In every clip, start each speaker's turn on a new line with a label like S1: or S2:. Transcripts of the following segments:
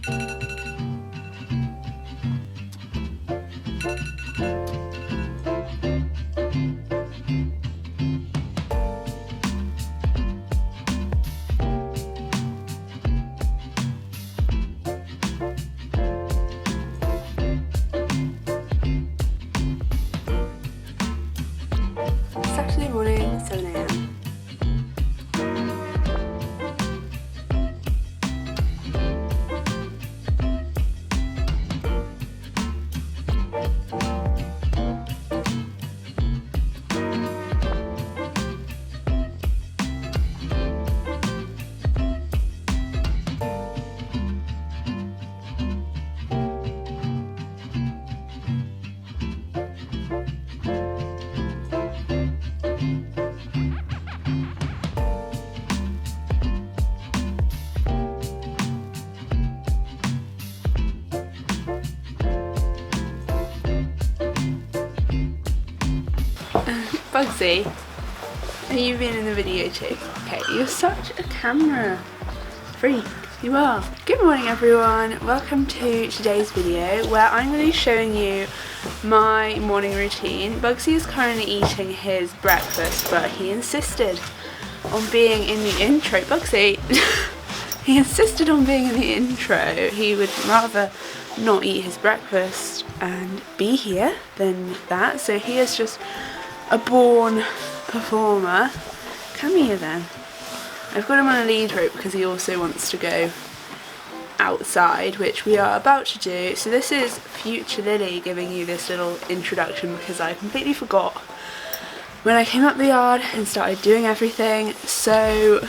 S1: Saturday morning, 7 AM. Bugsy, have you been in the video too? Okay, you're such a camera freak, you are. Good morning everyone, welcome to today's video where I'm going to be showing you my morning routine. Bugsy is currently eating his breakfast, but he insisted on being in the intro. Bugsy, he insisted on being in the intro. He would rather not eat his breakfast and be here than that, so he is just a born performer. Come here then. I've got him on a lead rope because he also wants to go outside, which we are about to do. So this is future Lillie giving you this little introduction because I completely forgot when I came up the yard and started doing everything. So,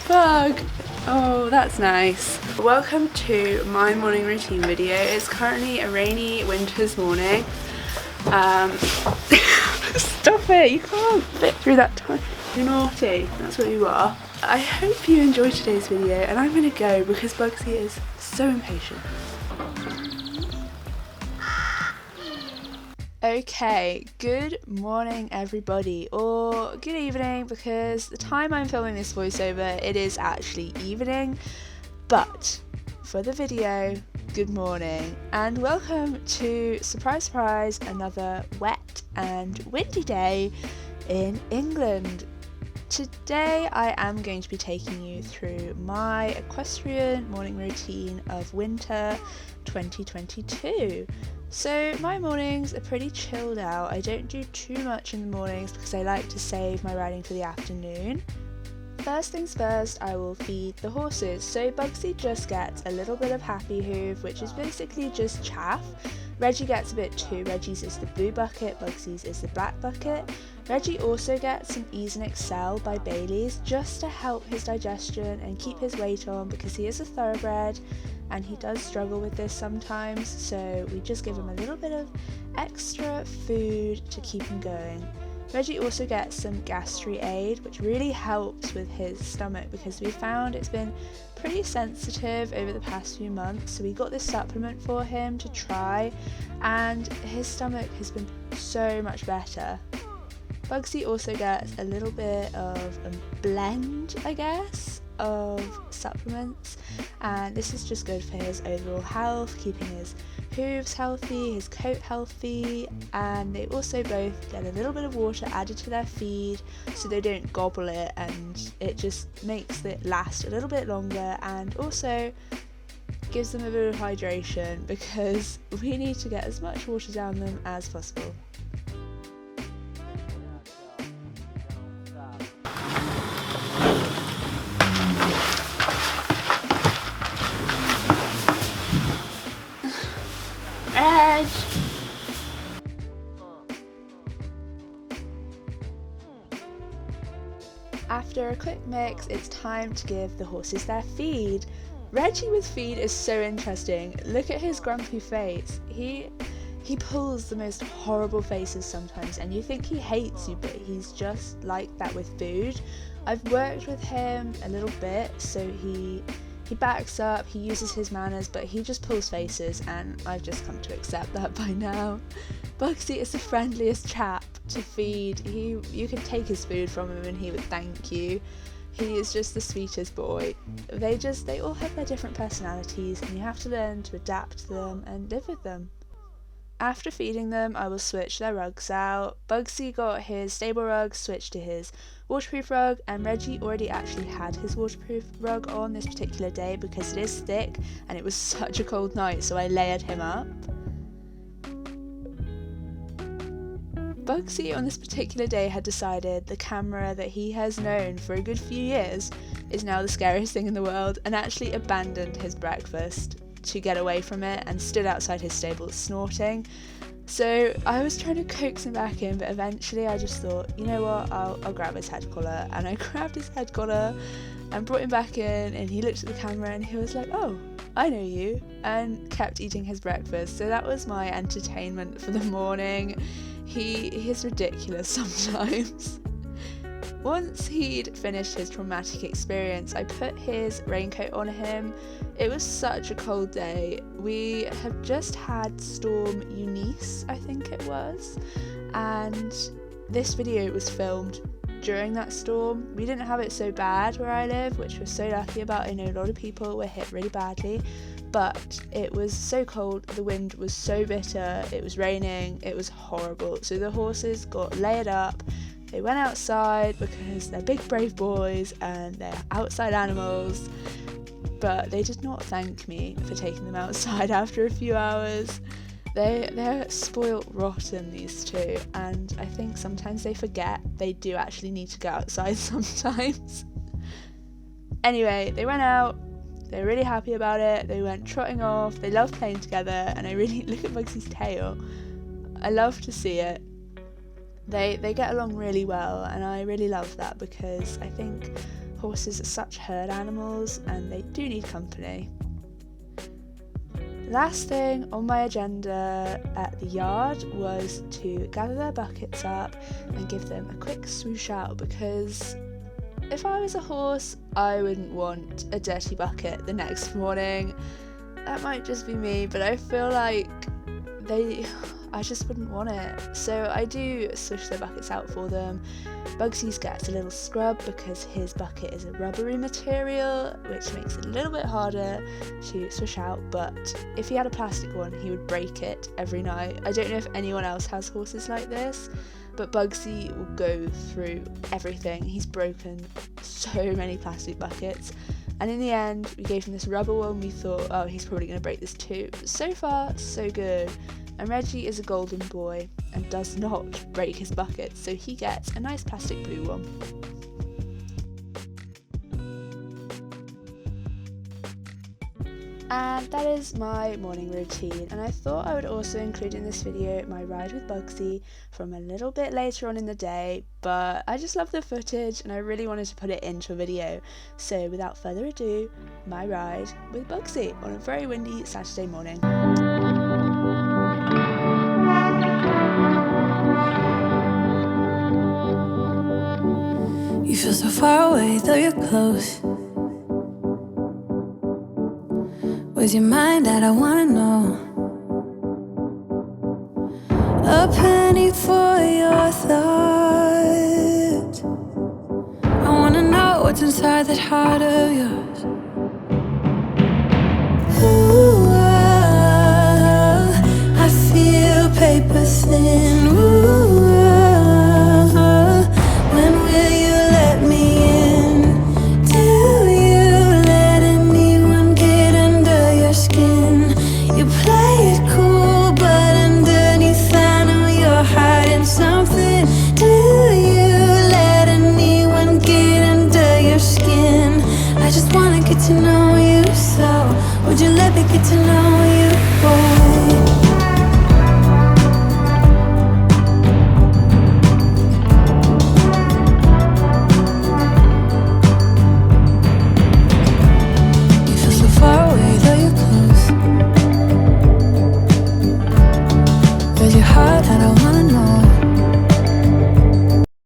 S1: Bug! Oh, that's nice. Welcome to my morning routine video. It's currently a rainy winter's morning. Stop it, you can't fit through that time. You're naughty, that's what you are. I hope you enjoyed today's video and I'm gonna go because Bugsy is so impatient. Okay, good morning everybody, or good evening because the time I'm filming this voiceover it is actually evening, but for the video, good morning and welcome to, surprise surprise, another wet and windy day in England. Today I am going to be taking you through my equestrian morning routine of winter 2022. So my mornings are pretty chilled out. I don't do too much in the mornings because I like to save my riding for the afternoon. First things first, I will feed the horses. So Bugsy just gets a little bit of happy hoof, which is basically just chaff. Reggie gets a bit too. Reggie's is the blue bucket, Bugsy's is the black bucket. Reggie also gets some Ease and Excel by Bailey's just to help his digestion and keep his weight on because he is a thoroughbred and he does struggle with this sometimes, so we just give him a little bit of extra food to keep him going. Reggie also gets some gastric aid, which really helps with his stomach because we found it's been pretty sensitive over the past few months, so we got this supplement for him to try and his stomach has been so much better. Bugsy also gets a little bit of a blend, I guess, of supplements, and this is just good for his overall health, keeping his hooves healthy, his coat healthy, and they also both get a little bit of water added to their feed so they don't gobble it, and it just makes it last a little bit longer and also gives them a bit of hydration because we need to get as much water down them as possible. Reg! After a quick mix, it's time to give the horses their feed. Reggie with feed is so interesting. Look at his grumpy face. He pulls the most horrible faces sometimes and you think he hates you, but he's just like that with food. I've worked with him a little bit, so he backs up, he uses his manners, but he just pulls faces and I've just come to accept that by now. Bugsy is the friendliest chap to feed. You could take his food from him and he would thank you. He is just the sweetest boy. They all have their different personalities, and you have to learn to adapt to them and live with them. After feeding them, I will switch their rugs out. Bugsy got his stable rug switched to his waterproof rug, and Reggie already actually had his waterproof rug on this particular day because it is thick and it was such a cold night, so I layered him up. Bugsy on this particular day had decided the camera that he has known for a good few years is now the scariest thing in the world, and actually abandoned his breakfast to get away from it and stood outside his stable snorting. So I was trying to coax him back in, but eventually I just thought, you know what, I'll grab his head collar, and I grabbed his head collar and brought him back in, and he looked at the camera and he was like, oh, I know you, and kept eating his breakfast. So that was my entertainment for the morning. He is ridiculous sometimes. Once he'd finished his traumatic experience, I put his raincoat on him. It was such a cold day. We have just had Storm Eunice, I think it was, and this video was filmed during that storm. We didn't have it so bad where I live, which we're so lucky about. I know a lot of people were hit really badly, but it was so cold, the wind was so bitter, it was raining, it was horrible. So the horses got layered up. They went outside because they're big brave boys and they're outside animals, but they did not thank me for taking them outside after a few hours. They're spoilt rotten, these two, and I think sometimes they forget they do actually need to go outside sometimes. Anyway, they went out, they were really happy about it, they went trotting off, they love playing together, and I really look at Bugsy's tail. I love to see it. They get along really well, and I really love that because I think horses are such herd animals and they do need company. Last thing on my agenda at the yard was to gather their buckets up and give them a quick swoosh out, because if I was a horse, I wouldn't want a dirty bucket the next morning. That might just be me, but I feel like I just wouldn't want it. So I do swish their buckets out for them. Bugsy's gets a little scrub because his bucket is a rubbery material, which makes it a little bit harder to swish out, but if he had a plastic one, he would break it every night. I don't know if anyone else has horses like this, but Bugsy will go through everything. He's broken so many plastic buckets, and in the end we gave him this rubber one. We thought, oh, he's probably going to break this too, but so far so good. And Reggie is a golden boy and does not break his buckets, so he gets a nice plastic blue one. And that is my morning routine, and I thought I would also include in this video my ride with Bugsy from a little bit later on in the day, but I just love the footage and I really wanted to put it into a video. So without further ado, my ride with Bugsy on a very windy Saturday morning.
S2: You feel so far away, though you're close. Where's your mind at? I wanna know. A penny for your thoughts. I wanna know what's inside that heart of yours. Ooh, I feel paper thin. Ooh, when will you let me in? Do you let anyone get under your skin? You play it cool, but underneath I know you're hiding something. Do you let anyone get under your skin? I just wanna get to know you, so would you let me get to know